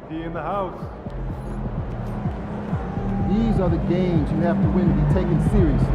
He in the house. These are the games you have to win to be taken seriously.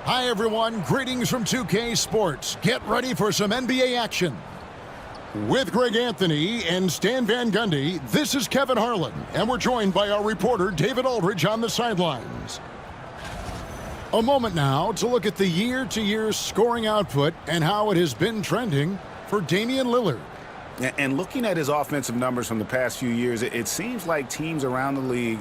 Hi everyone, greetings from 2K Sports. Get ready for some NBA action. With Greg Anthony and Stan Van Gundy, this is Kevin Harlan, and we're joined by our reporter David Aldridge on the sidelines. A moment now to look at the year-to-year scoring output and how it has been trending for Damian Lillard. And looking at his offensive numbers from the past few years, it seems like teams around the league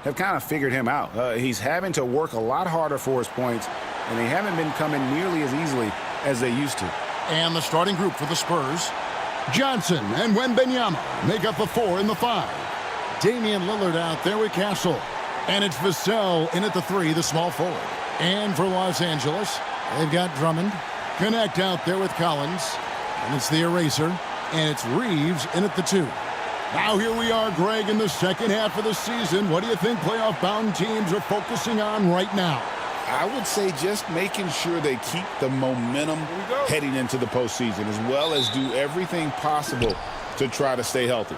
have kind of figured him out. He's having to work a lot harder for his points, and they haven't been coming nearly as easily as they used to. And the starting group for the Spurs, Johnson and Wembanyama make up the 4 and the 5. Damian Lillard out there with Castle. And it's Vassell in at the 3, the small forward. And for Los Angeles, they've got Drummond. Connect out there with Collins. And it's the eraser. And it's Reeves in at the 2. Now here we are, Greg, in the second half of the season. What do you think playoff-bound teams are focusing on right now? I would say just making sure they keep the momentum heading into the postseason, as well as do everything possible to try to stay healthy.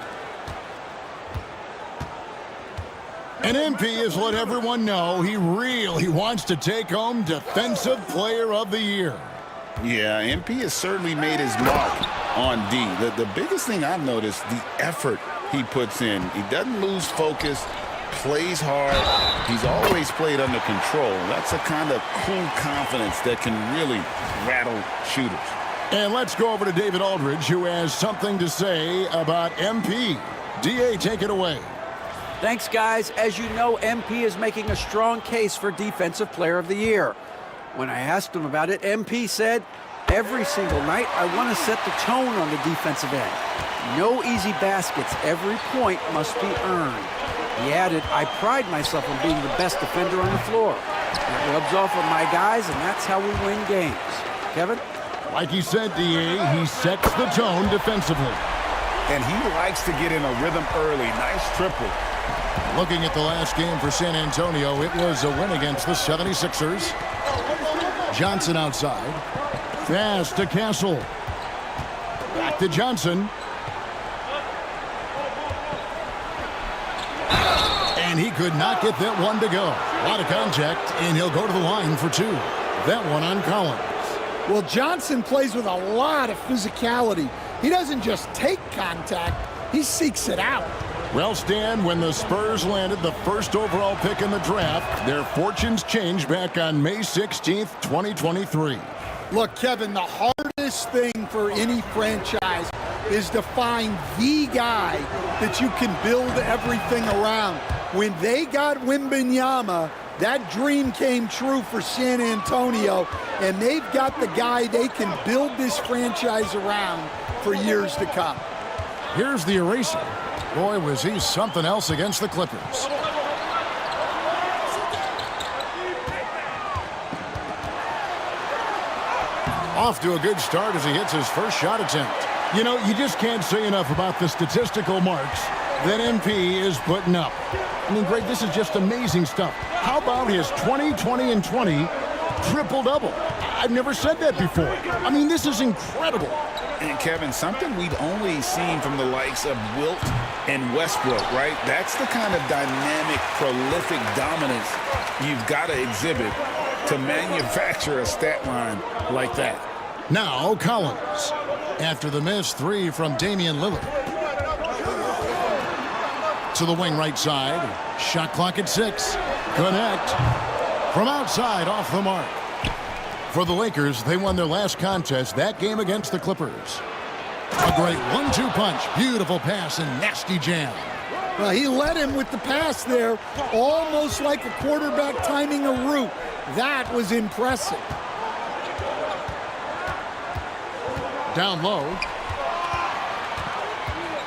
And MP has let everyone know he really wants to take home Defensive Player of the Year. Yeah, MP has certainly made his mark on D. The biggest thing I've noticed, the effort he puts in. He doesn't lose focus, plays hard. He's always played under control. That's a kind of cool confidence that can really rattle shooters. And let's go over to David Aldridge, who has something to say about MP. DA, take it away. Thanks, guys. As you know, MP is making a strong case for Defensive Player of the Year. When I asked him about it, MP said, "Every single night, I want to set the tone on the defensive end. No easy baskets. Every point must be earned." He added, "I pride myself on being the best defender on the floor. It rubs off on my guys, and that's how we win games." Kevin? Like he said, DA, he sets the tone defensively. And he likes to get in a rhythm early. Nice triple. Looking at the last game for San Antonio, it was a win against the 76ers. Johnson outside. Pass to Castle. Back to Johnson. And he could not get that one to go. A lot of contact, and he'll go to the line for 2. That one on Collins. Well, Johnson plays with a lot of physicality. He doesn't just take contact, he seeks it out. Well, Stan, when the Spurs landed the first overall pick in the draft, their fortunes changed back on May 16th, 2023. Look, Kevin, the hardest thing for any franchise is to find the guy that you can build everything around. When they got Wembanyama, that dream came true for San Antonio, and they've got the guy they can build this franchise around for years to come. Here's the eraser. Boy, was he something else against the Clippers. Off to a good start as he hits his first shot attempt. You know, you just can't say enough about the statistical marks that MP is putting up. I mean, Greg, this is just amazing stuff. How about his 20, 20, and 20 triple-double? I've never said that before. I mean, this is incredible. And Kevin, something we've only seen from the likes of Wilt and Westbrook, right? That's the kind of dynamic, prolific dominance you've got to exhibit to manufacture a stat line like that. Now Collins, after the missed three from Damian Lillard. To the wing right side, shot clock at 6. Connect. From outside, off the mark. For the Lakers, they won their last contest, that game against the Clippers. A great 1-2 punch, beautiful pass, and nasty jam. Well, he led him with the pass there, almost like a quarterback timing a route. That was impressive. Down low.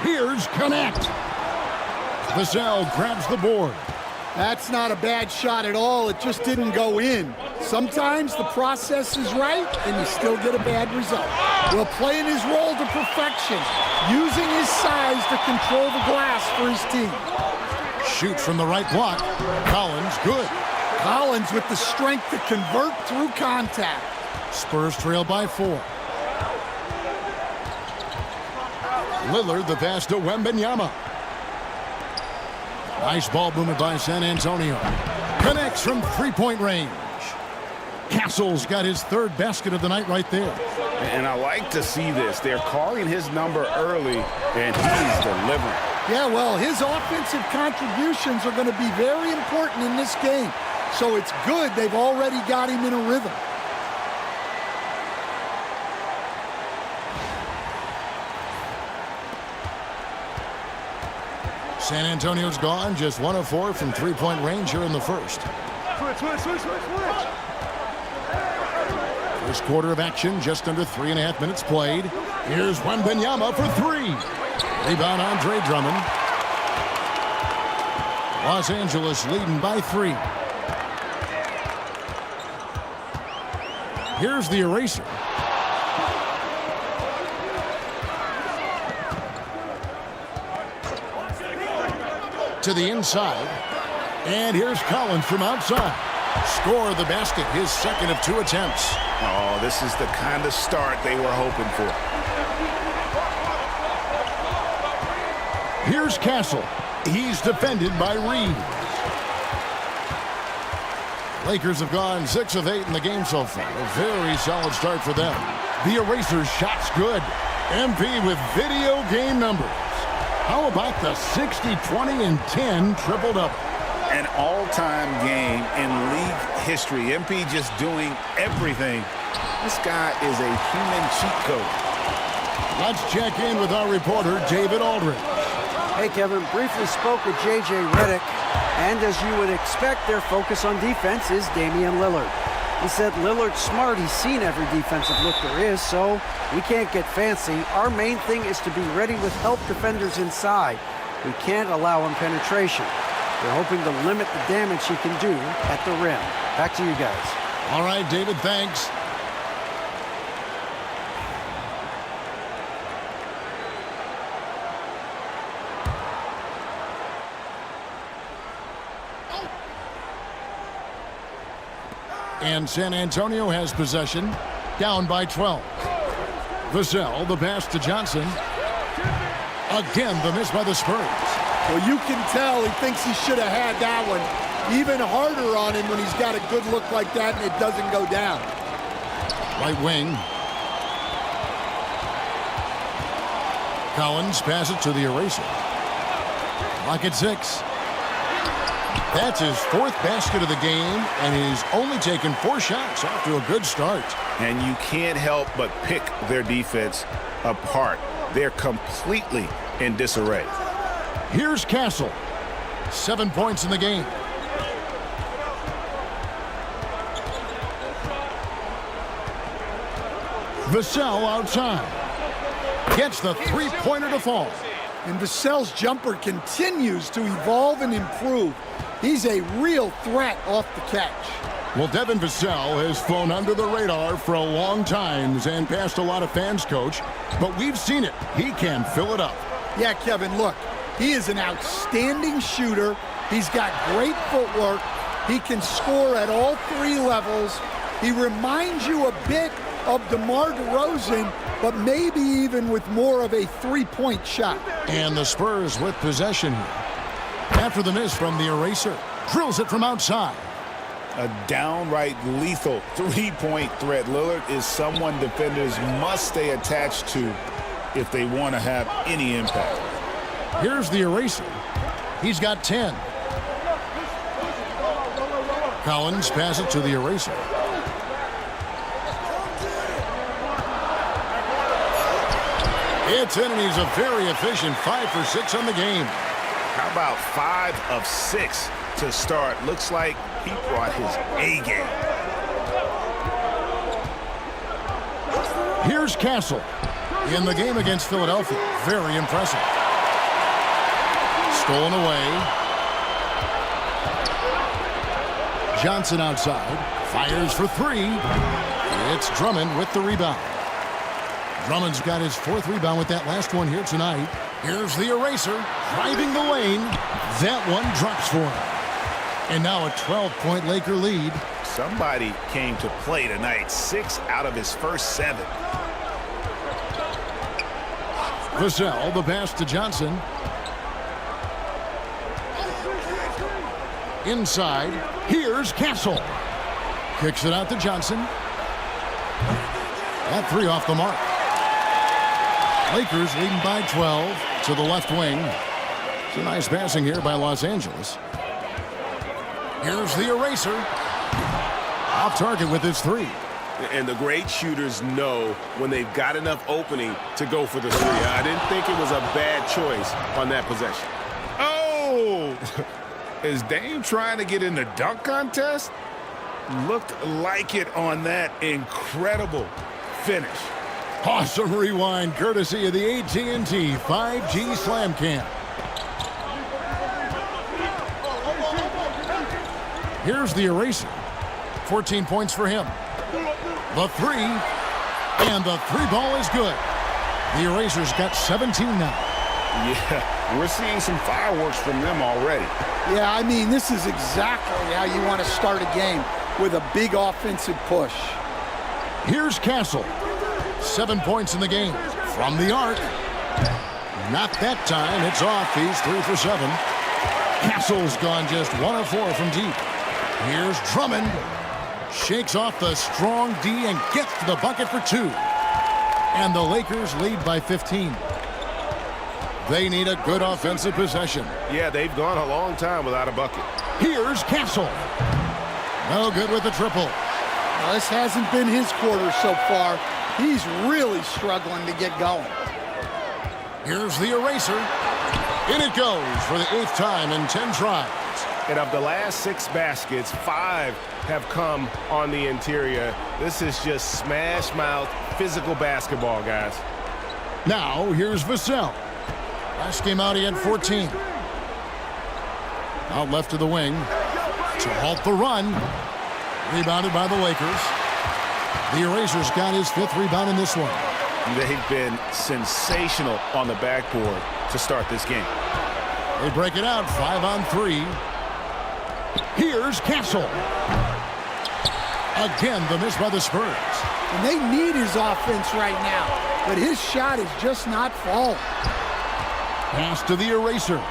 Here's Connect. Vassell grabs the board. That's not a bad shot at all. It just didn't go in. Sometimes the process is right, and you still get a bad result. Well, playing his role to perfection, using his size to control the glass for his team. Shoots from the right block. Collins, good. Collins with the strength to convert through contact. Spurs trail by 4. Lillard, the pass to Wembanyama. Nice ball movement by San Antonio. Connects from three-point range. Castle's got his third basket of the night right there. And I like to see this. They're calling his number early, and he's delivering. Yeah, well, his offensive contributions are going to be very important in this game. So it's good they've already got him in a rhythm. San Antonio's gone, just 1 of 4 from three-point range here in the first. Switch. First quarter of action, just under 3.5 minutes played. Here's Wembanyama for 3. Rebound, Andre Drummond. Los Angeles leading by 3. Here's the eraser. To the inside. And here's Collins from outside. Score the basket, his second of 2 attempts. Oh, this is the kind of start they were hoping for. Here's Castle. He's defended by Reed. Lakers have gone 6 of 8 in the game so far. A very solid start for them. The eraser's shot's good. MP with video game numbers. How about the 60, 20, and 10 triple-double? An all-time game in league history. MP just doing everything. This guy is a human cheat code. Let's check in with our reporter, David Aldridge. Hey, Kevin, briefly spoke with J.J. Redick, and as you would expect, their focus on defense is Damian Lillard. He said Lillard's smart. He's seen every defensive look there is, so we can't get fancy. Our main thing is to be ready with help defenders inside. We can't allow him penetration. We're hoping to limit the damage he can do at the rim. Back to you guys. All right, David, thanks. And San Antonio has possession, down by 12. Vassell, the pass to Johnson. Again, the miss by the Spurs. Well, you can tell he thinks he should have had that one. Even harder on him when he's got a good look like that and it doesn't go down. Right wing. Collins passes to the eraser. Clock at 6. That's his 4th basket of the game, and he's only taken 4 shots off to a good start. And you can't help but pick their defense apart. They're completely in disarray. Here's Castle. 7 points in the game. Vassell outside. Gets the three-pointer to fall. And Vassell's jumper continues to evolve and improve. He's a real threat off the catch. Well, Devin Vassell has flown under the radar for a long time and passed a lot of fans, Coach. But we've seen it. He can fill it up. Yeah, Kevin, look. He is an outstanding shooter. He's got great footwork. He can score at all 3 levels. He reminds you a bit of DeMar DeRozan, but maybe even with more of a three-point shot. And the Spurs with possession here. After the miss from the eraser, drills it from outside. A downright lethal three-point threat. Lillard is someone defenders must stay attached to if they want to have any impact. Here's the eraser. He's got 10. Collins passes it to the eraser. It's in, and he's a very efficient 5 for 6 on the game. How about 5 of 6 to start? Looks like he brought his A game. Here's Castle in the game against Philadelphia. Very impressive. Stolen away. Johnson outside. Fires for 3. It's Drummond with the rebound. Drummond's got his 4th rebound with that last one here tonight. Here's the eraser, driving the lane. That one drops for him. And now a 12-point Laker lead. Somebody came to play tonight. 6 out of his first 7. Vassell, the pass to Johnson. Inside, here's Castle. Kicks it out to Johnson. That 3 off the mark. Lakers leading by 12 to the left wing. It's a nice passing here by Los Angeles. Here's the eraser. Off target with his 3. And the great shooters know when they've got enough opening to go for the 3. I didn't think it was a bad choice on that possession. Oh! Is Dame trying to get in the dunk contest? Looked like it on that incredible finish. Awesome rewind courtesy of the AT&T 5G Slam Cam. Here's the eraser. 14 points for him. The 3, and the 3 ball is good. The eraser's got 17 now. Yeah, we're seeing some fireworks from them already. Yeah, I mean, this is exactly how you want to start a game, with a big offensive push. Here's Castle. 7 points in the game. From the arc. Not that time. It's off. He's 3 for 7. Castle's gone just 1 of 4 from deep. Here's Drummond. Shakes off the strong D and gets to the bucket for 2. And the Lakers lead by 15. They need a good offensive possession. Yeah, they've gone a long time without a bucket. Here's Castle. No good with the triple. Now, this hasn't been his quarter so far. He's really struggling to get going. Here's the eraser. In it goes for the 8th time in 10 tries. And of the last 6 baskets, 5 have come on the interior. This is just smash mouth physical basketball, guys. Now here's Vassell. Last game out he had 14. Out left to the wing to halt the run. Rebounded by the Lakers. The eraser's got his 5th rebound in this one. They've been sensational on the backboard to start this game. They break it out 5 on 3. Here's Castle. Again, the miss by the Spurs. And they need his offense right now, but his shot is just not falling. Pass to the eraser.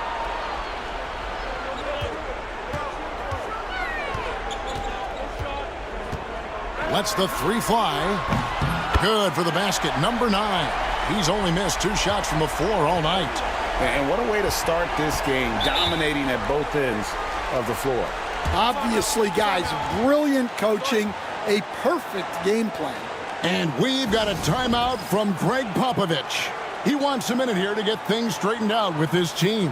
Lets the 3 fly. Good for the basket, number 9. He's only missed 2 shots from the floor all night. And what a way to start this game, dominating at both ends of the floor. Obviously, guys, brilliant coaching, a perfect game plan. And we've got a timeout from Greg Popovich. He wants a minute here to get things straightened out with his team.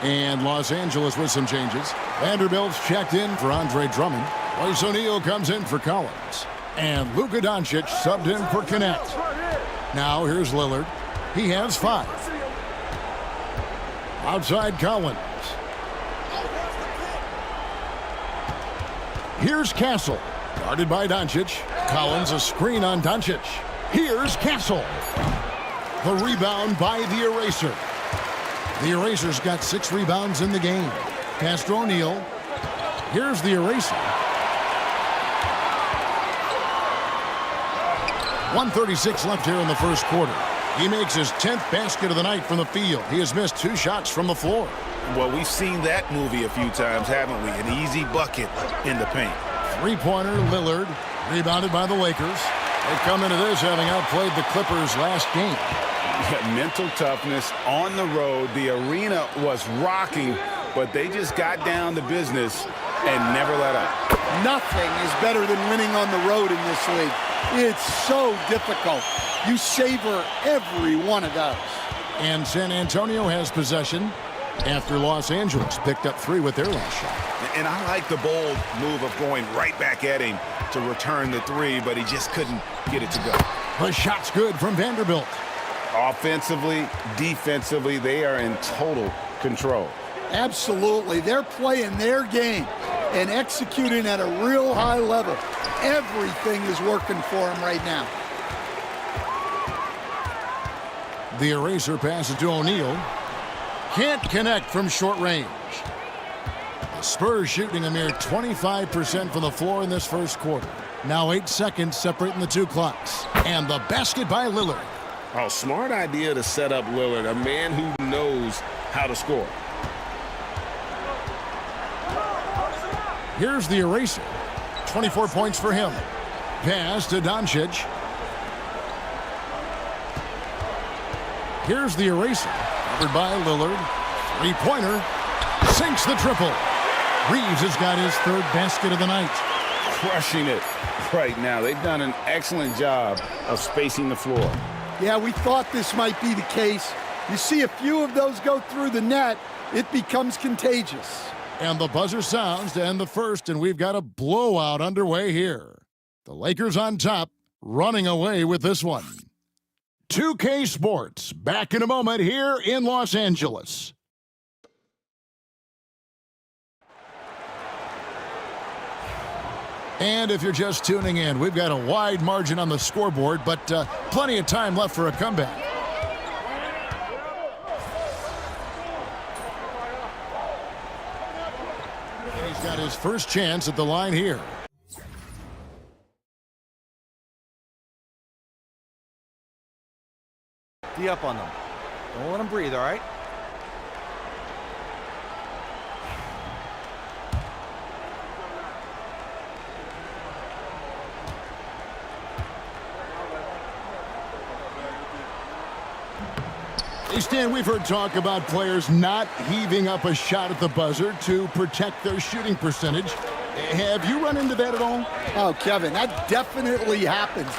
And Los Angeles with some changes. Vanderbilt's checked in for Andre Drummond. Royce O'Neal comes in for Collins. And Luka Doncic subbed in for Connect. Now here's Lillard. He has 5. Outside Collins. Here's Castle. Guarded by Doncic. Collins a screen on Doncic. Here's Castle. The rebound by the eraser. The eraser's got 6 rebounds in the game. Pass to O'Neal. Here's the eraser. 1:36 left here in the first quarter. He makes his 10th basket of the night from the field. He has missed 2 shots from the floor. Well, we've seen that movie a few times, haven't we? An easy bucket in the paint. Three-pointer, Lillard, rebounded by the Lakers. They come into this having outplayed the Clippers last game. Mental toughness on the road. The arena was rocking, but they just got down to business and never let up. Nothing is better than winning on the road in this league. It's so difficult. You savor every one of those. And San Antonio has possession after Los Angeles picked up 3 with their last shot. And I like the bold move of going right back at him to return the 3, but he just couldn't get it to go. The shot's good from Vanderbilt. Offensively, defensively, they are in total control. Absolutely. They're playing their game and executing at a real high level. Everything is working for them right now. The eraser passes to O'Neal. Can't connect from short range. The Spurs shooting a mere 25% from the floor in this first quarter. Now 8 seconds separating the 2 clocks. And the basket by Lillard. Oh, smart idea to set up Lillard, a man who knows how to score. Here's the eraser. 24 points for him. Pass to Doncic. Here's the eraser. Covered by Lillard. Three-pointer. Sinks the triple. Reeves has got his 3rd basket of the night. Crushing it right now. They've done an excellent job of spacing the floor. Yeah, we thought this might be the case. You see a few of those go through the net, it becomes contagious. And the buzzer sounds to end the first, and we've got a blowout underway here. The Lakers on top, running away with this one. 2K Sports, back in a moment here in Los Angeles. And if you're just tuning in, we've got a wide margin on the scoreboard, but plenty of time left for a comeback. And he's got his first chance at the line here. D up on them. Don't let them breathe, all right? Hey, Stan, we've heard talk about players not heaving up a shot at the buzzer to protect their shooting percentage. Have you run into that at all? Oh, Kevin, that definitely happens.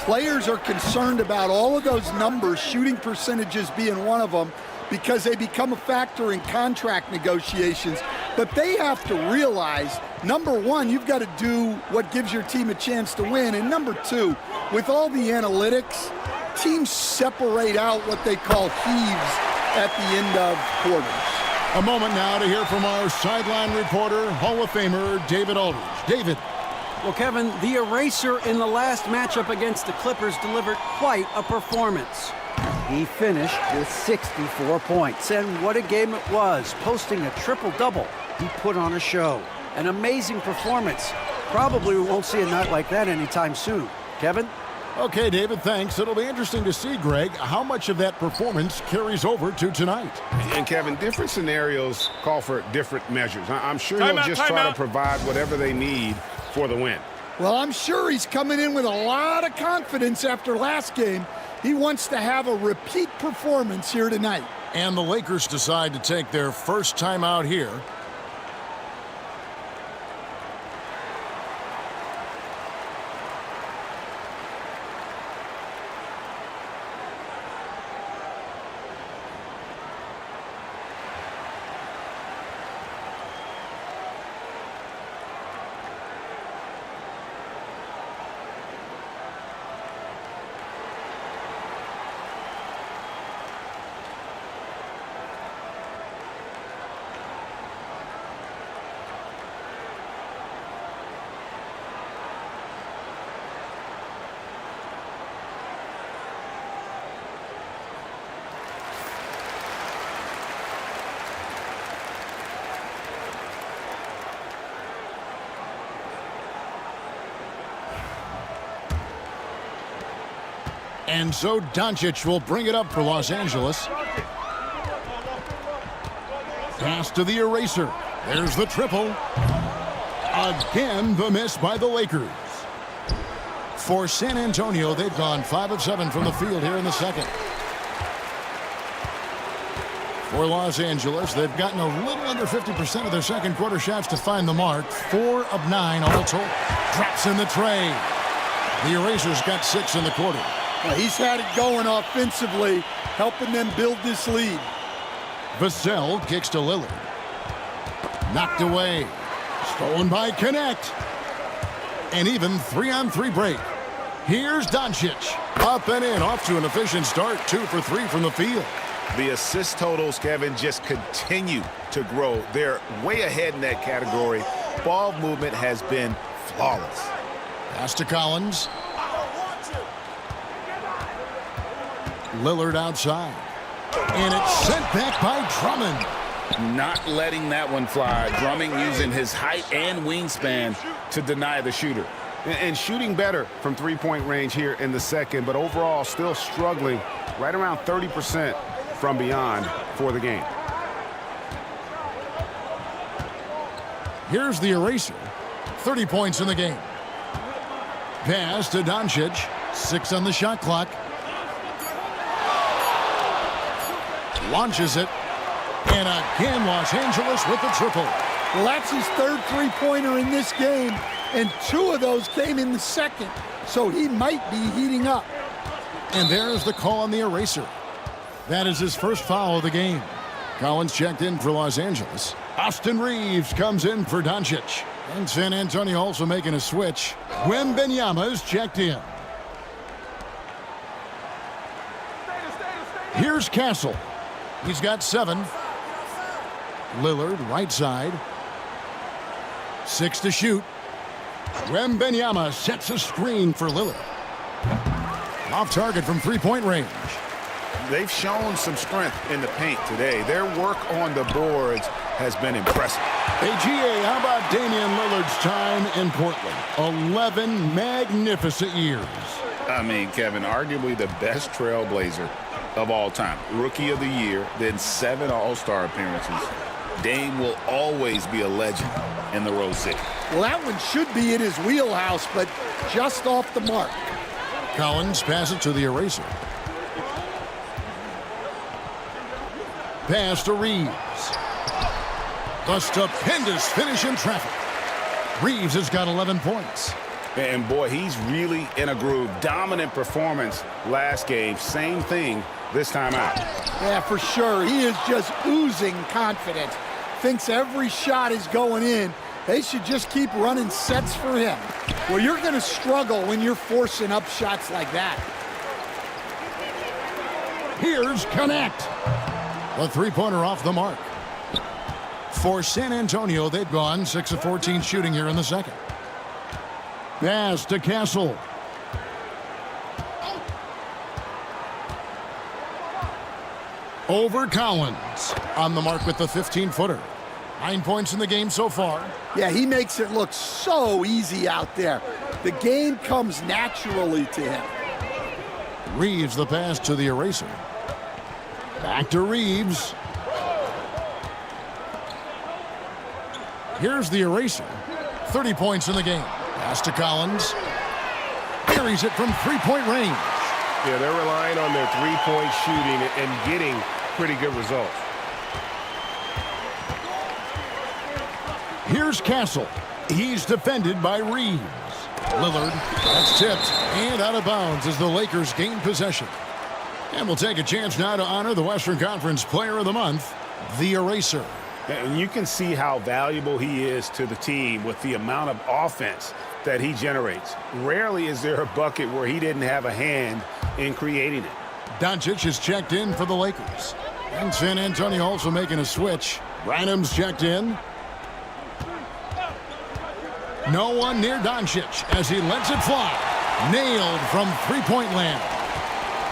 Players are concerned about all of those numbers, shooting percentages being one of them, because they become a factor in contract negotiations. But they have to realize, number one, you've got to do what gives your team a chance to win. And number two, with all the analytics, teams separate out what they call heaves at the end of quarters. A moment now to hear from our sideline reporter, Hall of Famer David Aldridge. David. Well, Kevin, the eraser in the last matchup against the Clippers delivered quite a performance. He finished with 64 points, and what a game it was, posting a triple-double. He put on a show. An amazing performance. Probably we won't see a night like that anytime soon. Kevin? Okay, David, thanks. It'll be interesting to see, Greg, how much of that performance carries over to tonight. And, Kevin, different scenarios call for different measures. I'm sure he'll just try to provide whatever they need for the win. Well, I'm sure he's coming in with a lot of confidence after last game. He wants to have a repeat performance here tonight. And the Lakers decide to take their first time out here. And so Doncic will bring it up for Los Angeles. Pass to the eraser. There's the triple. Again, the miss by the Lakers. For San Antonio, they've gone 5 of 7 from the field here in the second. For Los Angeles, they've gotten a little under 50% of their second quarter shots to find the mark. 4 of 9 all told. Drops in the tray. The Erasers got 6 in the quarter. Well, he's had it going offensively, helping them build this lead. Vassell kicks to Lillard. Knocked away. Stolen by Connect. An even 3-on-3 break. Here's Doncic. Up and in, off to an efficient start. 2 for 3 from the field. The assist totals, Kevin, just continue to grow. They're way ahead in that category. Ball movement has been flawless. Pass to Collins. Lillard outside. And it's sent back by Drummond. Not letting that one fly. Drummond using his height and wingspan to deny the shooter. And shooting better from three-point range here in the second, but overall still struggling right around 30% from beyond for the game. Here's the eraser. 30 points in the game. Pass to Doncic. 6 on the shot clock. Launches it. And again, Los Angeles with the triple. Well, that's his third three-pointer in this game, and 2 of those came in the second, so he might be heating up. And there's the call on the eraser. That is his first foul of the game. Collins checked in for Los Angeles. Austin Reeves comes in for Doncic. And San Antonio also making a switch. Wembanyama's checked in. Here's Castle. He's got 7. Lillard, right side. 6 to shoot. Wembanyama sets a screen for Lillard. Off target from three-point range. They've shown some strength in the paint today. Their work on the boards has been impressive. AGA, how about Damian Lillard's time in Portland? 11 magnificent years. I mean, Kevin, arguably the best trailblazer of all time. Rookie of the year, then 7 All-Star appearances. Dame will always be a legend in the Rose City. Well, that one should be in his wheelhouse, but just off the mark. Collins passes to the eraser. Pass to Reeves. A stupendous finish in traffic. Reeves has got 11 points. And boy, he's really in a groove. Dominant performance last game. Same thing this time out. Yeah, for sure. He is just oozing confidence. Thinks every shot is going in. They should just keep running sets for him. Well, you're going to struggle when you're forcing up shots like that. Here's Connect. The three-pointer off the mark. For San Antonio, they've gone 6 of 14 shooting here in the second. Pass to Castle. Over Collins. On the mark with the 15-footer. 9 points in the game so far. Yeah, he makes it look so easy out there. The game comes naturally to him. Reeves the pass to the eraser. Back to Reeves. Here's the eraser. 30 points in the game. Pass to Collins. Carries it from three-point range. Yeah, they're relying on their three-point shooting and getting pretty good results. Here's Castle. He's defended by Reeves. Lillard, that's tipped and out of bounds as the Lakers gain possession. And we'll take a chance now to honor the Western Conference Player of the Month, the Eraser. And you can see how valuable he is to the team with the amount of offense that he generates. Rarely is there a bucket where he didn't have a hand in creating it. Doncic is checked in for the Lakers. And San Antonio also making a switch. Branham's checked in. No one near Doncic as he lets it fly. Nailed from three-point land.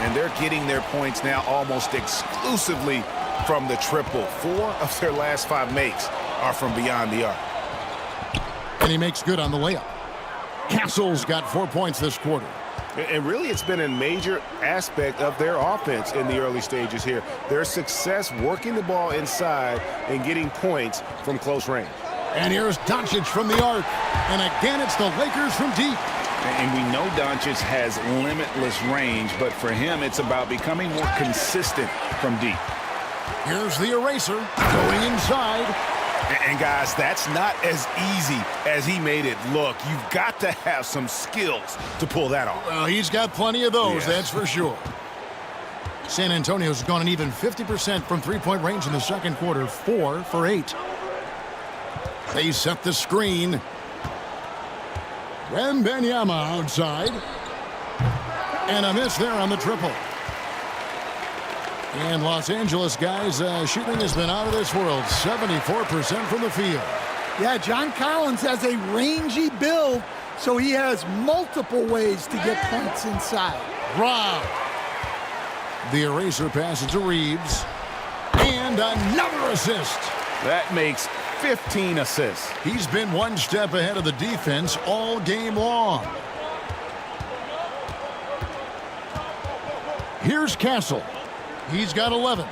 And they're getting their points now almost exclusively from the triple. 4 of their last 5 makes are from beyond the arc. And he makes good on the layup. Castle's got 4 points this quarter. And really, it's been a major aspect of their offense in the early stages here. Their success working the ball inside and getting points from close range. And here's Doncic from the arc. And again, it's the Lakers from deep. And we know Doncic has limitless range, but for him, it's about becoming more consistent from deep. Here's the eraser going inside. And guys, that's not as easy as he made it look. You've got to have some skills to pull that off. Well, he's got plenty of those, Yeah. that's for sure. San Antonio's gone an even 50% from three-point range in the second quarter, 4 for 8. They set the screen. Wembanyama outside. And a miss there on the triple. And Los Angeles, guys, shooting has been out of this world. 74% from the field. Yeah, John Collins has a rangy build, so he has multiple ways to get points inside. Rob. The eraser passes to Reeves. And another assist. That makes 15 assists. He's been one step ahead of the defense all game long. Here's Castle. He's got 11.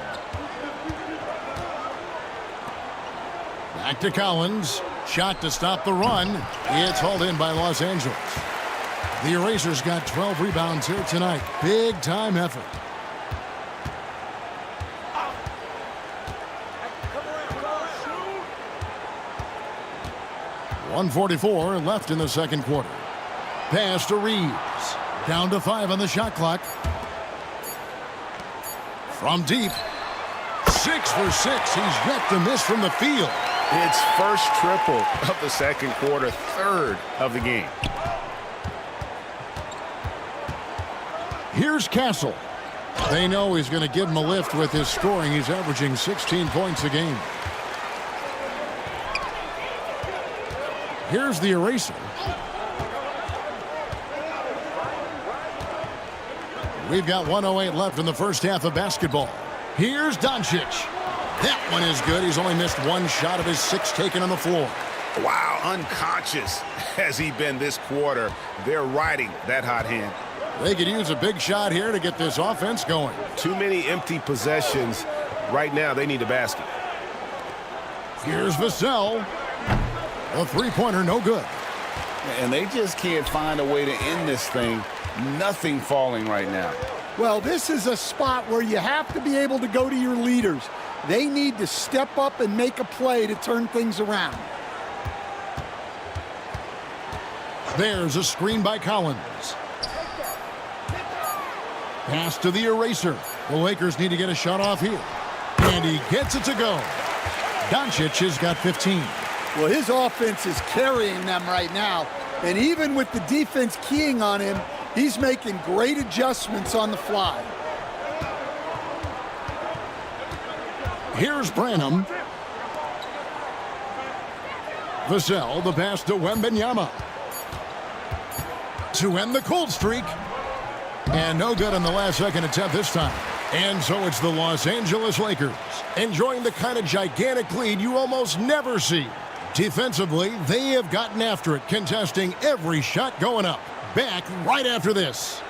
Back to Collins. Shot to stop the run. It's hauled in by Los Angeles. The Erasers got 12 rebounds here tonight. Big time effort. .144 left in the second quarter. Pass to Reeves. Down to 5 on the shot clock. From deep. 6 for 6. He's yet to miss from the field. It's first triple of the second quarter, third of the game. Here's Castle. They know he's going to give him a lift with his scoring. He's averaging 16 points a game. Here's the eraser. We've got 1:08 left in the first half of basketball. Here's Doncic. That one is good. He's only missed one shot of his 6 taken on the floor. Wow, unconscious has he been this quarter. They're riding that hot hand. They could use a big shot here to get this offense going. Too many empty possessions. Right now, they need a basket. Here's Vassell. A three-pointer, no good. And they just can't find a way to end this thing. Nothing falling right now. Well, this is a spot where you have to be able to go to your leaders. They need to step up and make a play to turn things around. There's a screen by Collins. Pass to the eraser. The Lakers need to get a shot off here. And he gets it to go. Doncic has got 15. Well, his offense is carrying them right now. And even with the defense keying on him, he's making great adjustments on the fly. Here's Branham. Vassell, the pass to Wembanyama. To end the cold streak. And no good on the last second attempt this time. And so it's the Los Angeles Lakers enjoying the kind of gigantic lead you almost never see. Defensively, they have gotten after it, contesting every shot going up. Back right after this.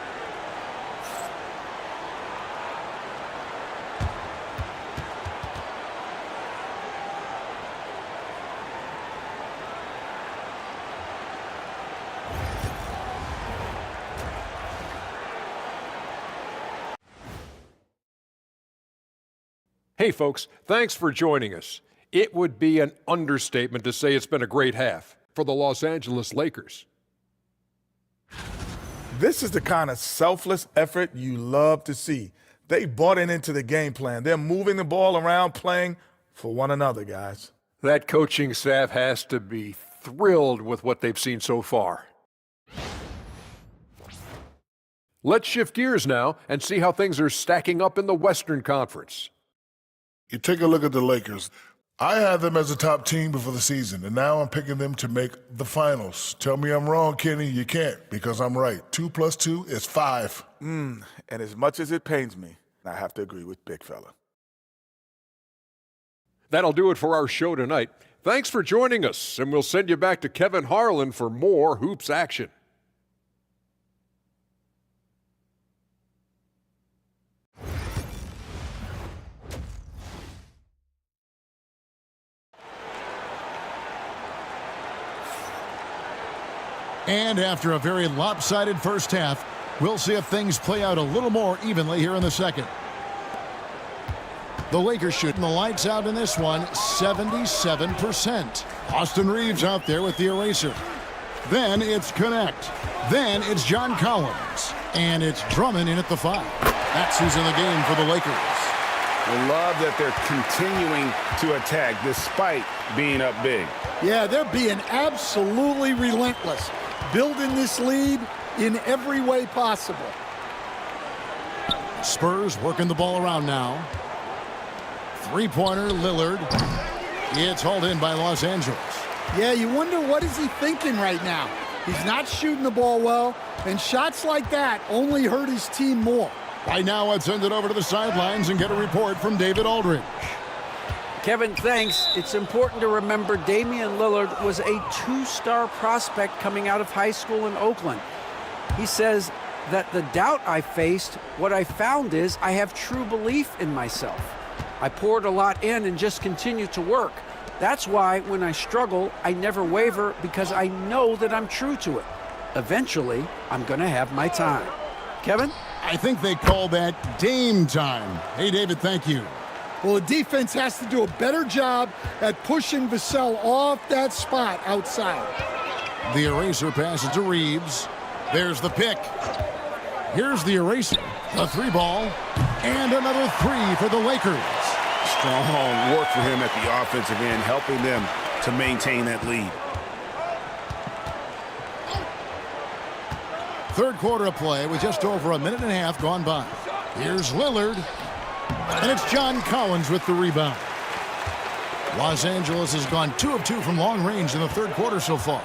Hey folks, thanks for joining us. It would be an understatement to say it's been a great half for the Los Angeles Lakers. This is the kind of selfless effort you love to see. They bought into the game plan. They're moving the ball around, playing for one another, guys. That coaching staff has to be thrilled with what they've seen so far. Let's shift gears now and see how things are stacking up in the Western Conference. You take a look at the Lakers. I had them as a top team before the season, and now I'm picking them to make the finals. Tell me I'm wrong, Kenny. You can't, because I'm right. 2 + 2 is 5. And as much as it pains me, I have to agree with Big Fella. That'll do it for our show tonight. Thanks for joining us, and we'll send you back to Kevin Harlan for more Hoops action. And after a very lopsided first half, we'll see if things play out a little more evenly here in the second. The Lakers shooting the lights out in this one, 77%. Austin Reeves out there with the eraser. Then it's Connect. Then it's John Collins. And it's Drummond in at the 5. That's who's in the game for the Lakers. I love that they're continuing to attack despite being up big. Yeah, they're being absolutely relentless, building this lead in every way possible. Spurs working the ball around now. Three-pointer, Lillard. It's hauled in by Los Angeles. Yeah, you wonder what is he thinking right now. He's not shooting the ball well, and shots like that only hurt his team more. Right now, let's send it over to the sidelines and get a report from David Aldridge. Kevin, thanks. It's important to remember Damian Lillard was a two-star prospect coming out of high school in Oakland. He says that the doubt I faced, what I found is I have true belief in myself. I poured a lot in and just continue to work. That's why when I struggle, I never waver because I know that I'm true to it. Eventually, I'm going to have my time. Kevin? I think they call that Dame time. Hey, David, thank you. Well, the defense has to do a better job at pushing Vassell off that spot outside. The eraser passes to Reeves. There's the pick. Here's the eraser. A 3-ball. And another 3 for the Lakers. Strong work for him at the offensive end, helping them to maintain that lead. Third quarter of play with just over a minute and a half gone by. Here's Lillard. And it's John Collins with the rebound. Los Angeles has gone 2 of 2 from long range in the third quarter so far.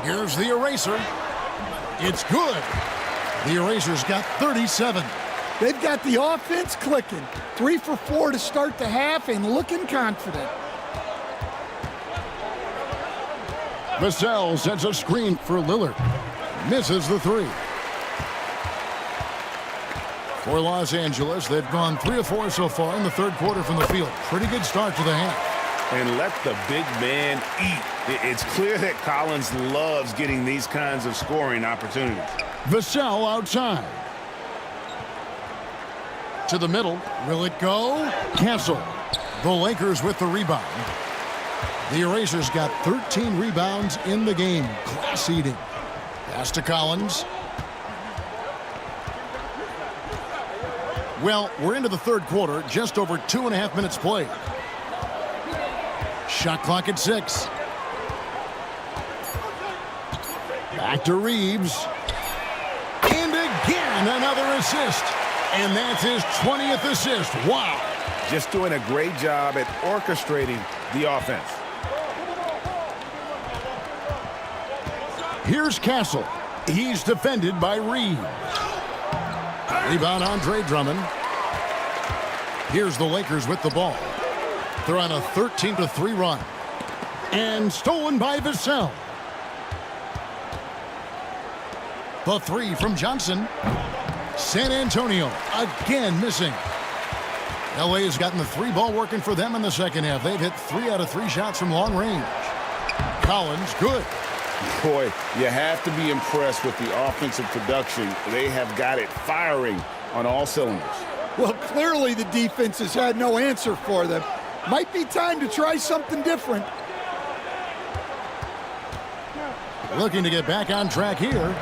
Here's the eraser. It's good. The eraser's got 37. They've got the offense clicking. 3 for 4 to start the half and looking confident. Vassell sets a screen for Lillard. Misses the 3. For Los Angeles, they've gone 3 of 4 so far in the third quarter from the field. Pretty good start to the half. And let the big man eat. It's clear that Collins loves getting these kinds of scoring opportunities. Vassell outside. To the middle. Will it go? Cancel. The Lakers with the rebound. The Erasers got 13 rebounds in the game. Class eating. Pass to Collins. Well, we're into the third quarter. Just over 2.5 minutes played. Shot clock at 6. Back to Reeves. And again, another assist. And that's his 20th assist. Wow. Just doing a great job at orchestrating the offense. Here's Castle. He's defended by Reeves. Rebound Andre Drummond. Here's the Lakers with the ball. They're on a 13-3 run. And stolen by Vassell. The 3 from Johnson. San Antonio again missing. LA has gotten the 3-ball working for them in the second half. They've hit 3 out of 3 shots from long range. Collins, good. Boy, you have to be impressed with the offensive production. They have got it firing on all cylinders. Well, clearly the defense has had no answer for them. Might be time to try something different. Looking to get back on track here.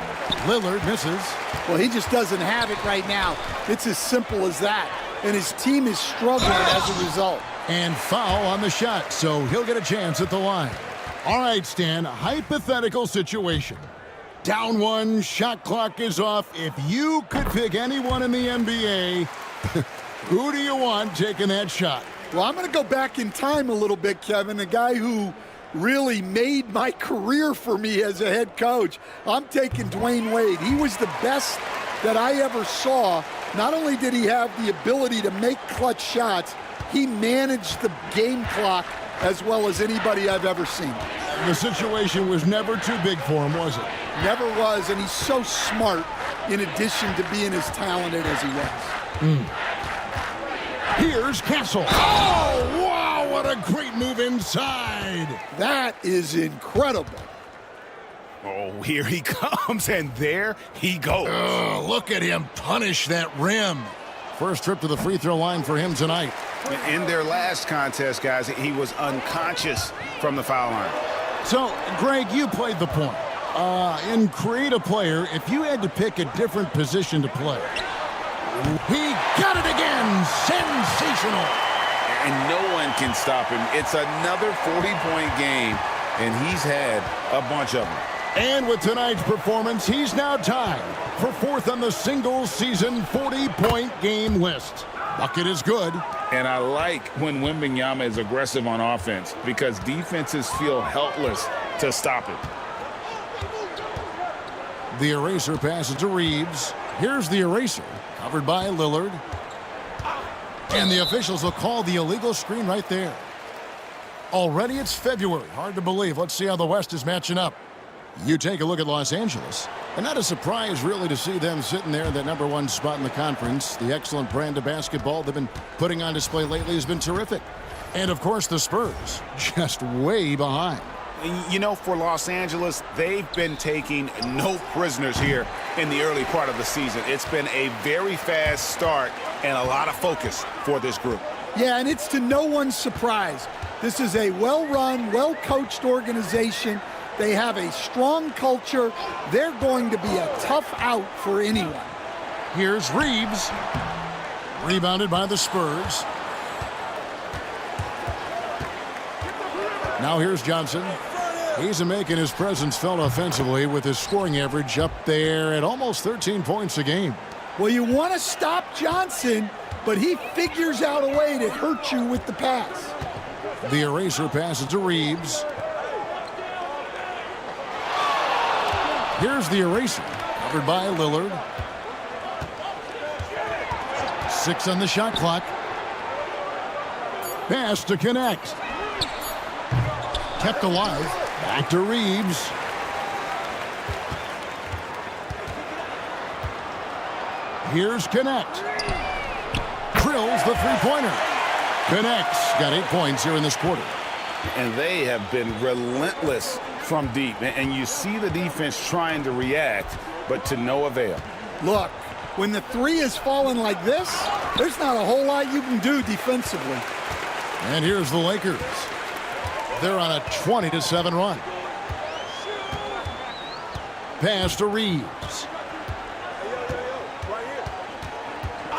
Lillard misses. Well, he just doesn't have it right now. It's as simple as that. And his team is struggling as a result. And foul on the shot, so he'll get a chance at the line. All right, Stan, hypothetical situation. Down 1, shot clock is off. If you could pick anyone in the NBA, who do you want taking that shot? Well, I'm going to go back in time a little bit, Kevin. A guy who really made my career for me as a head coach. I'm taking Dwayne Wade. He was the best that I ever saw. Not only did he have the ability to make clutch shots, he managed the game clock as well as anybody I've ever seen. The situation was never too big for him, was it? Never was, and he's so smart in addition to being as talented as he was. Here's Castle. Oh, wow, what What a great move inside. That is incredible. Oh, here he comes, and there he goes. Oh, look at him punish that rim. First trip to the free throw line for him tonight. In their last contest, guys, he was unconscious from the foul line. So, Greg, you played the point. In Create a Player, if you had to pick a different position to play, he got it again. Sensational. And no one can stop him. It's another 40-point game, and he's had a bunch of them. And with tonight's performance, he's now tied for fourth on the single season 40-point game list. Bucket is good. And I like when Wembanyama is aggressive on offense because defenses feel helpless to stop it. The eraser passes to Reeves. Here's the eraser, covered by Lillard. And the officials will call the illegal screen right there. Already it's February. Hard to believe. Let's see how the West is matching up. You take a look at Los Angeles, and not a surprise really to see them sitting there in that #1 spot in the conference. The excellent brand of basketball they've been putting on display lately has been terrific. And of course the Spurs, just way behind. You know, for Los Angeles, they've been taking no prisoners here in the early part of the season. It's been a very fast start and a lot of focus for this group. Yeah, and it's to no one's surprise. This is a well-run, well-coached organization. They have a strong culture. They're going to be a tough out for anyone. Here's Reeves. Rebounded by the Spurs. Now here's Johnson. He's making his presence felt offensively with his scoring average up there at almost 13 points a game. Well, you want to stop Johnson, but he figures out a way to hurt you with the pass. The eraser passes to Reeves. Here's the eraser, covered by Lillard. 6 on the shot clock. Pass to connect. Kept alive. Back to Reeves. Here's Connect. Drills the three-pointer. Connects. Got 8 points here in this quarter. And they have been relentless from deep. And you see the defense trying to react, but to no avail. Look, when the three is falling like this, there's not a whole lot you can do defensively. And here's the Lakers. They're on a 20-7 run. Pass to Reeves.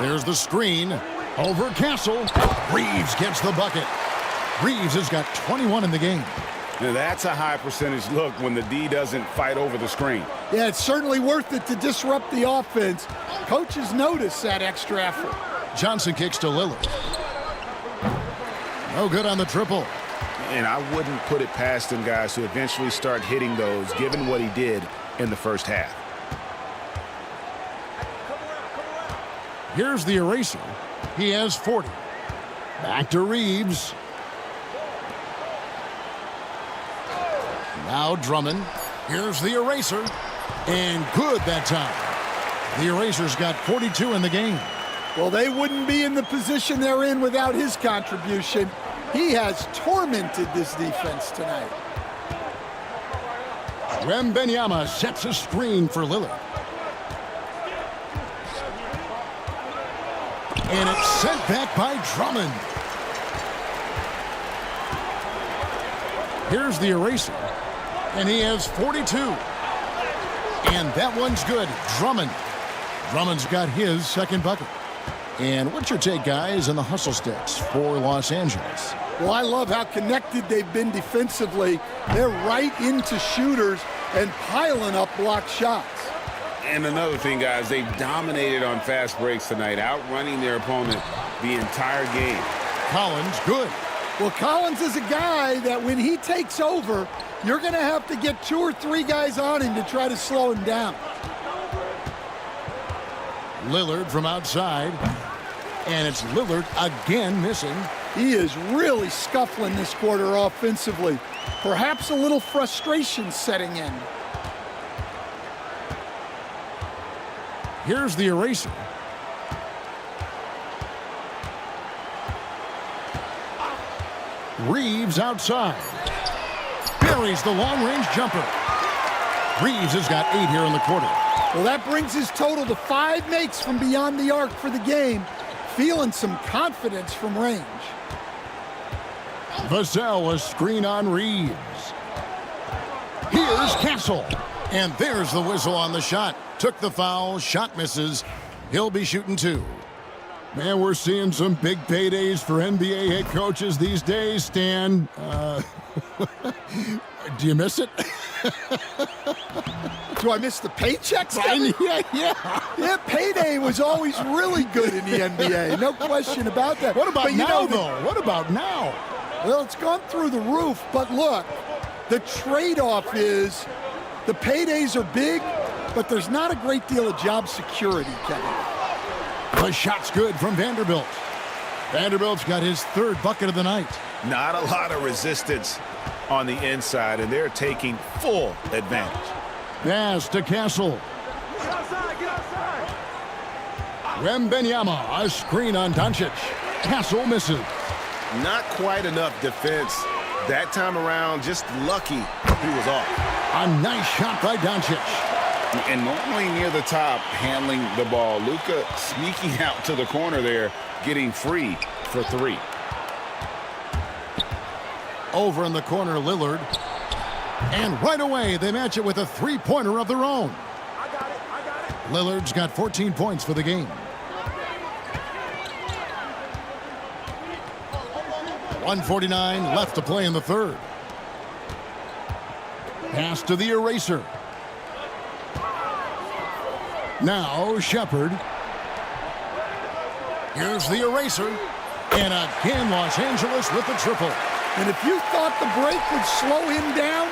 There's the screen. Over Castle. Reeves gets the bucket. Reeves has got 21 in the game. Now that's a high percentage look when the D doesn't fight over the screen. Yeah, it's certainly worth it to disrupt the offense. Coaches notice that extra effort. Johnson kicks to Lillard. No good on the triple. And I wouldn't put it past him, guys, to eventually start hitting those, given what he did in the first half. Here's the eraser. He has 40. Back to Reeves. Now Drummond. Here's the eraser. And good that time. The eraser's got 42 in the game. Well, they wouldn't be in the position they're in without his contribution. He has tormented this defense tonight. Wembanyama sets a screen for Lillard. And it's sent back by Drummond. Here's the eraser. And he has 42. And that one's good. Drummond. Drummond's got his second bucket. And what's your take, guys, on the hustle sticks for Los Angeles? Well, I love how connected they've been defensively. They're right into shooters and piling up block shots. And another thing, guys, they've dominated on fast breaks tonight, outrunning their opponent the entire game. Collins, good. Well, Collins is a guy that when he takes over, you're going to have to get 2 or 3 guys on him to try to slow him down. Lillard from outside. And it's Lillard again missing. He is really scuffling this quarter offensively. Perhaps a little frustration setting in. Here's the eraser. Reeves outside. Buries the long-range jumper. Reeves has got 8 here in the quarter. Well, that brings his total to 5 makes from beyond the arc for the game. Feeling some confidence from range. Vassell, a screen on Reeves. Here's Castle. And there's the whistle on the shot. Took the foul, shot misses. He'll be shooting 2. Man, we're seeing some big paydays for NBA head coaches these days, Stan. Do you miss it? Do I miss the paychecks? Yeah. Payday was always really good in the NBA. No question about that. What about but now, though? What about now? Well, it's gone through the roof, but look, the trade-off is the paydays are big, but there's not a great deal of job security, Kevin. The shot's good from Vanderbilt. Vanderbilt's got his 3rd bucket of the night. Not a lot of resistance on the inside, and they're taking full advantage. Pass to Castle. Get outside! Wembanyama, a screen on Doncic. Castle misses. Not quite enough defense that time around. Just lucky he was off. A nice shot by Doncic. And normally near the top, handling the ball. Luka sneaking out to the corner there, getting free for 3. Over in the corner, Lillard. And right away, they match it with a 3-pointer of their own. I got it. Lillard's got 14 points for the game. 1:49 left to play in the 3rd. Pass to the eraser. Now Shepard. Here's the eraser. And again, Los Angeles with the triple. And if you thought the break would slow him down,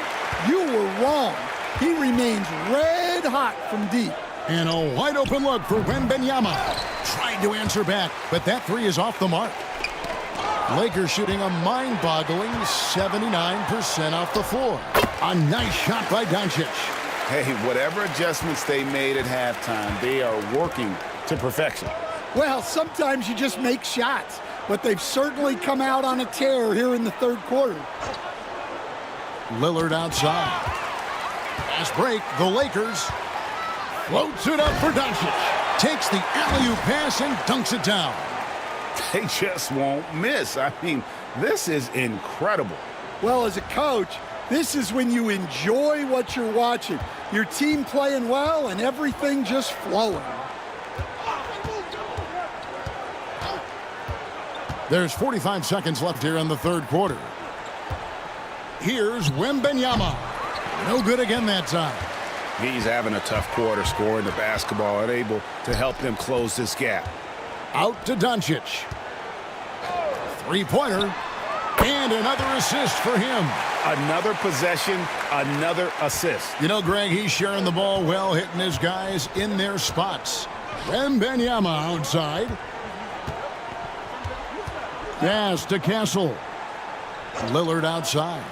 you were wrong. He remains red hot from deep. And a wide open look for Wembanyama. Tried to answer back, but that 3 is off the mark. Lakers shooting a mind-boggling 79% off the floor. A nice shot by Doncic. Hey, whatever adjustments they made at halftime, they are working to perfection. Well, sometimes you just make shots, but they've certainly come out on a tear here in the 3rd quarter. Lillard outside. Fast break, the Lakers. Floats it up for Doncic. Takes the alley-oop pass and dunks it down. They just won't miss. I mean, this is incredible. Well, as a coach, this is when you enjoy what you're watching. Your team playing well and everything just flowing. There's 45 seconds left here in the 3rd quarter. Here's Wembanyama. No good again that time. He's having a tough quarter scoring the basketball and able to help them close this gap. Out to Doncic. 3-pointer. And another assist for him. Another possession, another assist. You know, Greg, he's sharing the ball well, hitting his guys in their spots. Wembanyama outside. Pass to Castle. Lillard outside.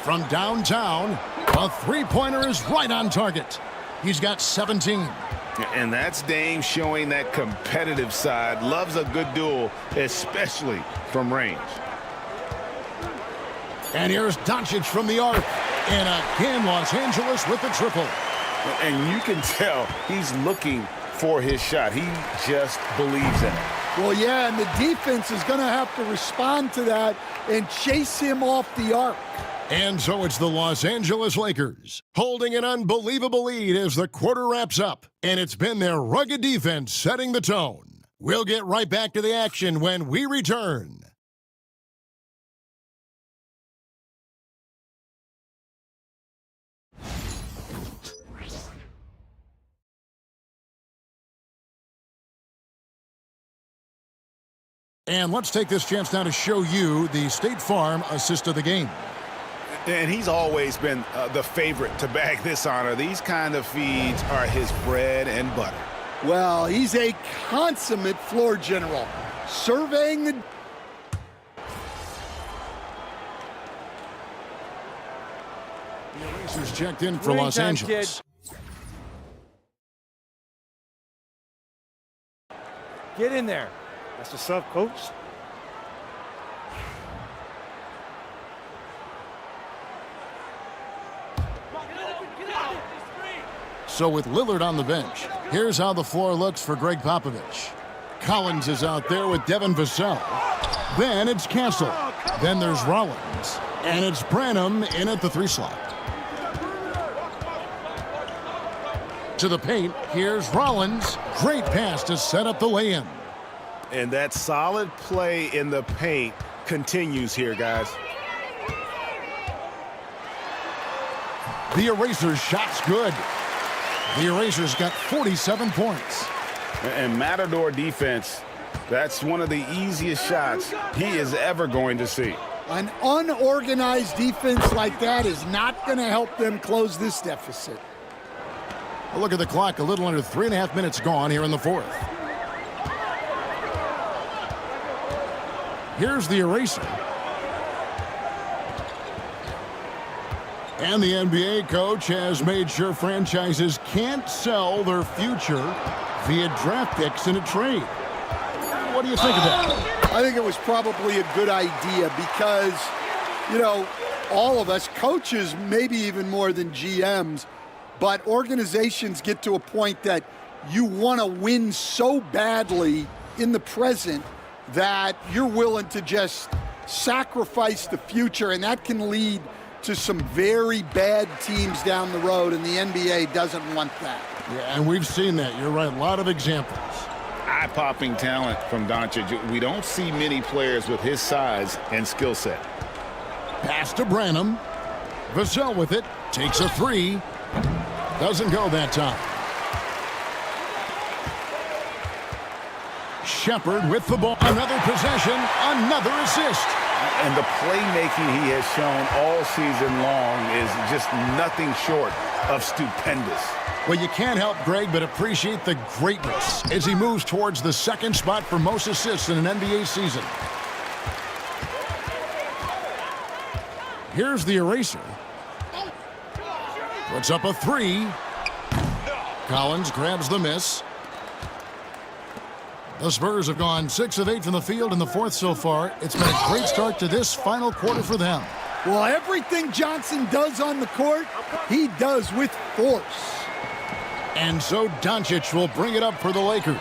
From downtown, a 3-pointer is right on target. He's got 17. And that's Dame showing that competitive side. Loves a good duel, especially from range. And here's Doncic from the arc. And again, Los Angeles with the triple. And you can tell he's looking for his shot. He just believes in it. Well, yeah, and the defense is going to have to respond to that and chase him off the arc. And so it's the Los Angeles Lakers holding an unbelievable lead as the quarter wraps up. And it's been their rugged defense setting the tone. We'll get right back to the action when we return. And let's take this chance now to show you the State Farm assist of the game. And he's always been the favorite to bag this honor. These kind of feeds are his bread and butter. Well, he's a consummate floor general. Surveying the... The Racers checked in for Los Angeles. Get in there. That's what's up, coach. So with Lillard on the bench, here's how the floor looks for Greg Popovich. Collins is out there with Devin Vassell. Then it's Castle. Then there's Rollins. And it's Branham in at the 3 slot. To the paint, here's Rollins. Great pass to set up the lay-in. And that solid play in the paint continues here, guys. The Eraser's shot's good. The Eraser's got 47 points. And Matador defense, that's one of the easiest shots he is ever going to see. An unorganized defense like that is not going to help them close this deficit. A look at the clock, a little under 3.5 minutes gone here in the 4th. Here's the Eraser. And the NBA coach has made sure franchises can't sell their future via draft picks in a trade. What do you think of that? I think it was probably a good idea because, you know, all of us, coaches, maybe even more than GMs, but organizations get to a point that you want to win so badly in the present that you're willing to just sacrifice the future, and that can lead to some very bad teams down the road, and the NBA doesn't want that. Yeah, and we've seen that. You're right, a lot of examples. Eye-popping talent from Doncic. We don't see many players with his size and skill set. Pass to Branham. Vassell with it. Takes a 3. Doesn't go that time. Shepard with the ball. Another possession. Another assist. And the playmaking he has shown all season long is just nothing short of stupendous. Well, you can't help Greg but appreciate the greatness as he moves towards the 2nd spot for most assists in an NBA season. Here's the Eraser. Puts up a 3. Collins grabs the miss. The Spurs have gone 6 of 8 from the field in the 4th so far. It's been a great start to this final quarter for them. Well, everything Johnson does on the court, he does with force. And so Doncic will bring it up for the Lakers.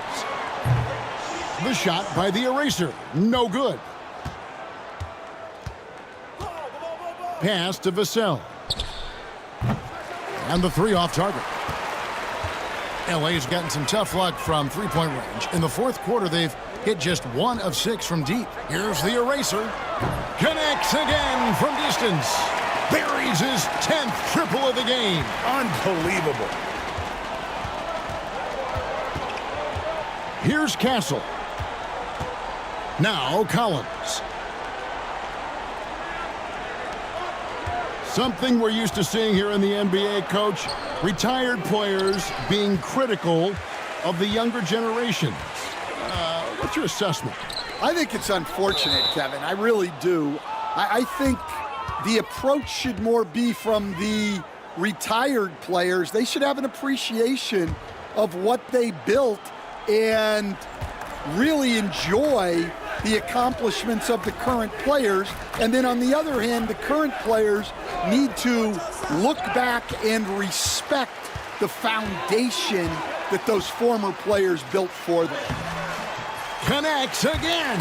The shot by the Eraser. No good. Pass to Vassell. And the 3 off target. LA's gotten some tough luck from three-point range. In the 4th quarter, they've hit just 1 of 6 from deep. Here's the Eraser. Connects again from distance. Buries his 10th triple of the game. Unbelievable. Here's Castle. Now Collins. Something we're used to seeing here in the NBA, Coach. Retired players being critical of the younger generations. What's your assessment? I think it's unfortunate, Kevin. I really do. I think the approach should more be from the retired players. They should have an appreciation of what they built and really enjoy the accomplishments of the current players. And then on the other hand, the current players need to look back and respect the foundation that those former players built for them. Connects again.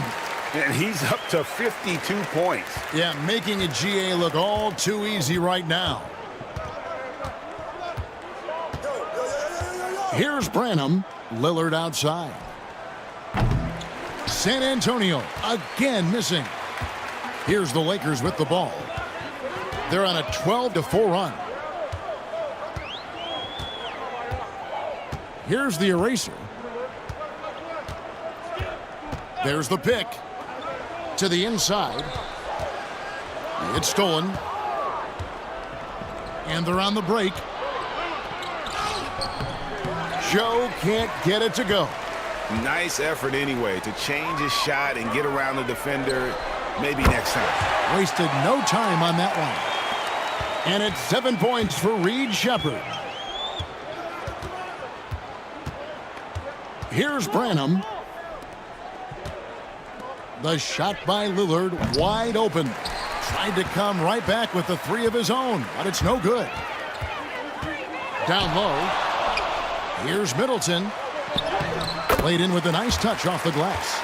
And he's up to 52 points. Yeah, making a GA look all too easy right now. Here's Branham. Lillard outside. San Antonio again missing. Here's the Lakers with the ball. They're on a 12-4 run. Here's the Eraser. There's the pick. To the inside. It's stolen. And they're on the break. Joe can't get it to go. Nice effort anyway to change his shot and get around the defender maybe next time. Wasted no time on that one. And it's 7 points for Reed Shepard. Here's Branham. The shot by Lillard wide open. Tried to come right back with the 3 of his own, but it's no good. Down low. Here's Middleton. Played in with a nice touch off the glass.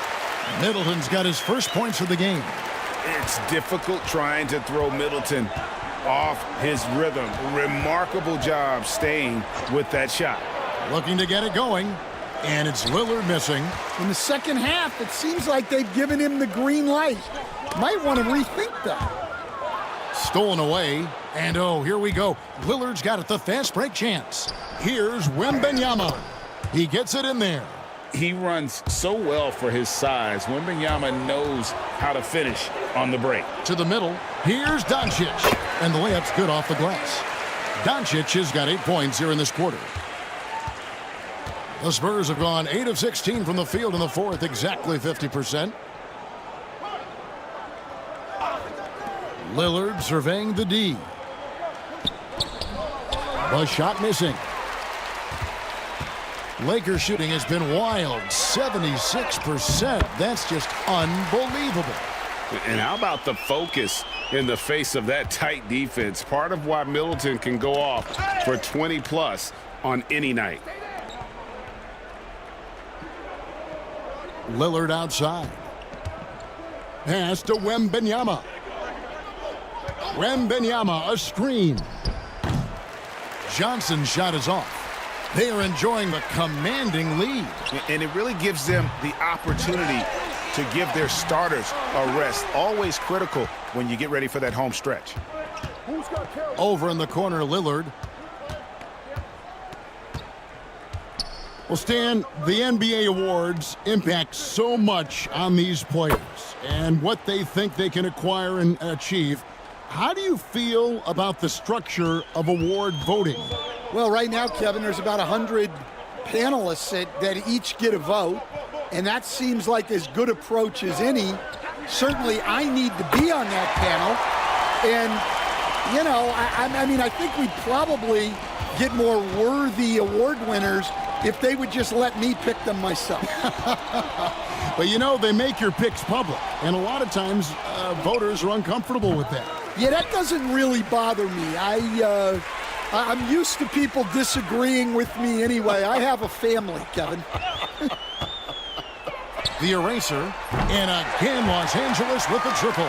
Middleton's got his first points of the game. It's difficult trying to throw Middleton off his rhythm. Remarkable job staying with that shot. Looking to get it going, and it's Lillard missing. In the second half, it seems like they've given him the green light. Might want to rethink that. Stolen away, and oh, here we go. Lillard's got it, the fast break chance. Here's Wembanyama. He gets it in there. He runs so well for his size. Wembanyama knows how to finish on the break. To the middle, here's Doncic, and the layup's good off the glass. Doncic has got 8 points here in this quarter. The Spurs have gone 8 of 16 from the field in the fourth, exactly 50%. Lillard surveying the D. The shot missing. Lakers shooting has been wild, 76%. That's just unbelievable. And how about the focus in the face of that tight defense? Part of why Middleton can go off for 20-plus on any night. Lillard outside. Pass to Wembanyama. Wembanyama, a screen. Johnson's shot is off. They are enjoying the commanding lead. And it really gives them the opportunity to give their starters a rest. Always critical when you get ready for that home stretch. Over in the corner, Lillard. Well, Stan, the NBA awards impact so much on these players and what they think they can acquire and achieve. How do you feel about the structure of award voting? Well, right now, Kevin, there's about 100 panelists that each get a vote, and that seems like as good approach as any. Certainly, I need to be on that panel, and, you know, I mean, I think we'd probably get more worthy award winners if they would just let me pick them myself. But, you know, they make your picks public, and a lot of times voters are uncomfortable with that. Yeah, that doesn't really bother me. I'm used to people disagreeing with me anyway. I have a family, Kevin. The eraser, and again, Los Angeles with a triple.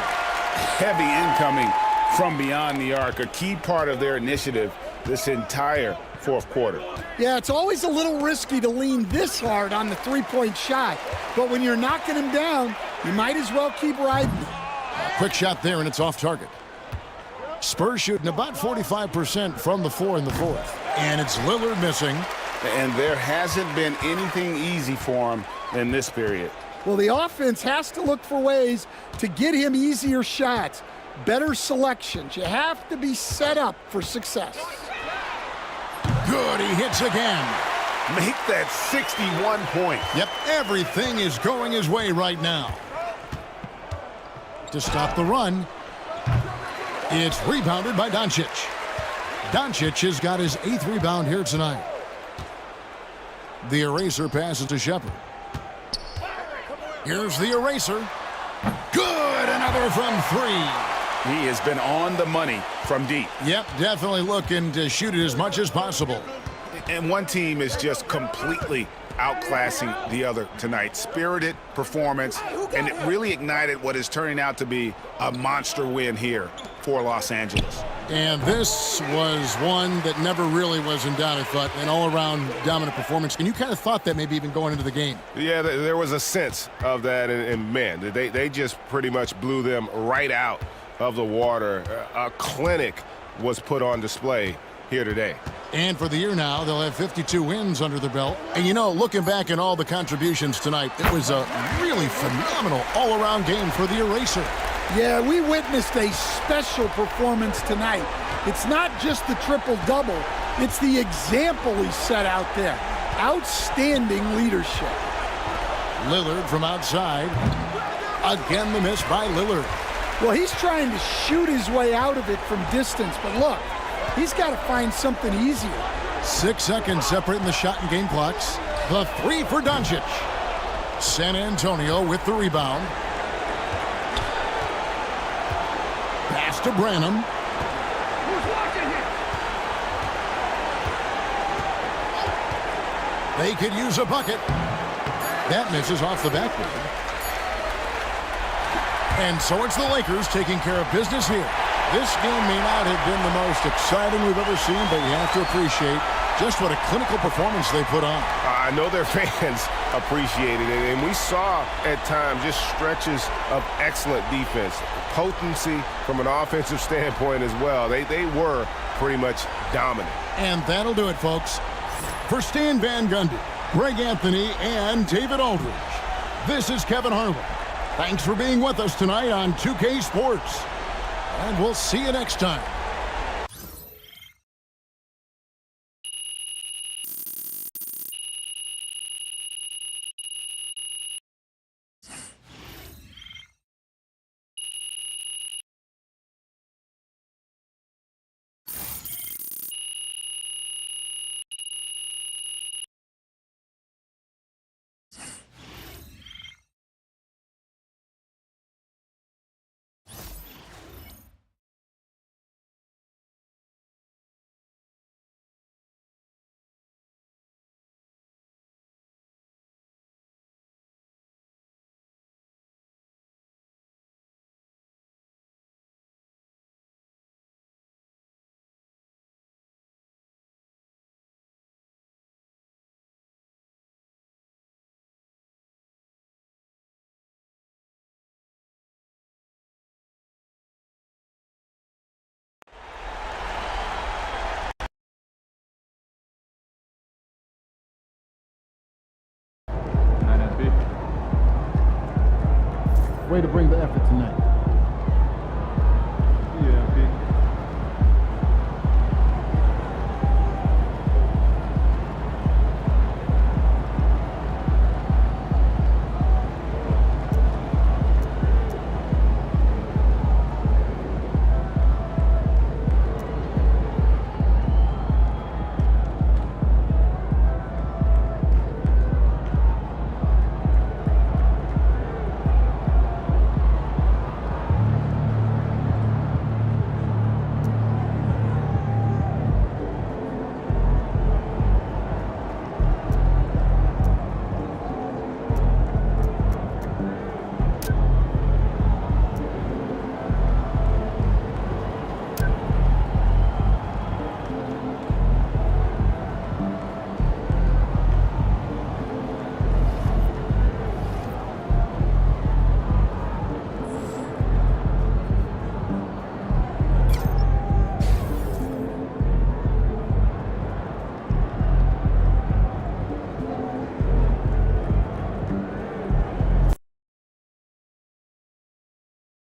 Heavy incoming from beyond the arc, a key part of their initiative this entire fourth quarter. Yeah, it's always a little risky to lean this hard on the three-point shot, but when you're knocking him down, you might as well keep riding. Quick shot there, and it's off target. Spurs shooting about 45% from the floor in the fourth. And it's Lillard missing. And there hasn't been anything easy for him in this period. Well, the offense has to look for ways to get him easier shots, better selections. You have to be set up for success. Good, he hits again. Make that 61 points. Yep, everything is going his way right now. To stop the run, it's rebounded by Doncic. Doncic has got his 8th rebound here tonight. The eraser passes to Shepherd. Here's the eraser. Good, another from 3. He has been on the money from deep. Yep, definitely looking to shoot it as much as possible. And one team is just completely outclassing the other tonight. Spirited performance, and it really ignited what is turning out to be a monster win here for Los Angeles. And this was one that never really was in doubt, I thought, an all-around dominant performance. And you kind of thought that maybe even going into the game. Yeah, there was a sense of that, and man, they just pretty much blew them right out of the water. A clinic was put on display here today. And for the year now, they'll have 52 wins under their belt. And, you know, looking back at all the contributions tonight, it was a really phenomenal all-around game for the eraser. Yeah, we witnessed a special performance tonight. It's not just the triple-double. It's the example he set out there. Outstanding leadership. Lillard from outside. Again, the miss by Lillard. Well, he's trying to shoot his way out of it from distance, but look, he's got to find something easier. 6 seconds separating the shot and game clocks. The 3 for Doncic. San Antonio with the rebound. Pass to Branham. They could use a bucket. That misses off the backboard. And so it's the Lakers taking care of business here. This game may not have been the most exciting we've ever seen, but you have to appreciate just what a clinical performance they put on. I know their fans appreciated it, and we saw at times just stretches of excellent defense, potency from an offensive standpoint as well. They were pretty much dominant. And that'll do it, folks. For Stan Van Gundy, Greg Anthony, and David Aldridge, this is Kevin Harlan. Thanks for being with us tonight on 2K Sports. And we'll see you next time. Way to bring the effort tonight.